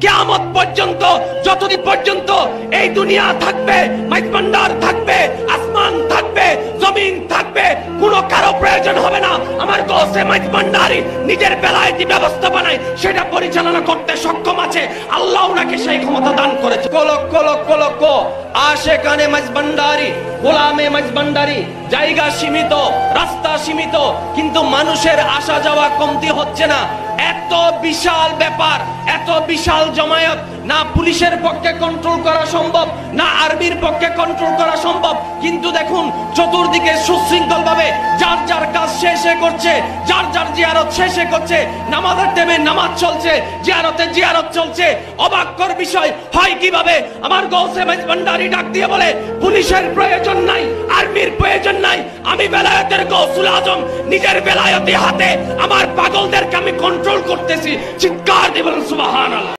কিয়ামত পর্যন্ত, যতদিন পর্যন্ত এই দুনিয়া থাকবে, মাইজভান্ডার থাকবে, আসমান থাকবে, জমিন থাকবে, কোনো কারো প্রয়োজন হবে না আমার গৌসে মাইজভান্ডারি নিজের বেলায়েতি ব্যবস্থাপনায় সেটা পরিচালনা করতে সক্ষম আছে। আল্লাহ ওনাকে সেই ক্ষমতা দান করেছে। লক্ষ লক্ষ লক্ষ আশেকানে মাইজভান্ডারি, গোলামে মাইজভান্ডারি, জায়গা সীমিত, রাস্তা সীমিত, কিন্তু মানুষের আসা যাওয়া কমতি হচ্ছে না। এত বিশাল ব্যাপার, এত বিশাল জমায়েত, না পুলিশের পক্ষে কন্ট্রোল করা সম্ভব, না আর্মির পক্ষে কন্ট্রোল করা সম্ভব। কিন্তু দেখুন চতুর্দিকে সুশৃঙ্খল ভাবে যার যার কাজ শেষে করছে, যার যার জিয়ারত শেষে করছে, নামাজের টাইমে নামাজ চলছে, জিয়ারতে জিয়ারত চলছে। অবাককর বিষয় হয় কিভাবে আমার গৌসে মাইজভান্ডারি ডাক দিয়ে বলে পুলিশের প্রয়োজন নাই, আর্মির প্রয়োজন নাই, আমি বেলায়েতের গৌসুল আজম নিজের বেলায়েতি হাতে আমার পাগলদেরকে আমি কন্ট্রোল করতেছি। চিৎকার দিবেন সুবহানাল্লাহ।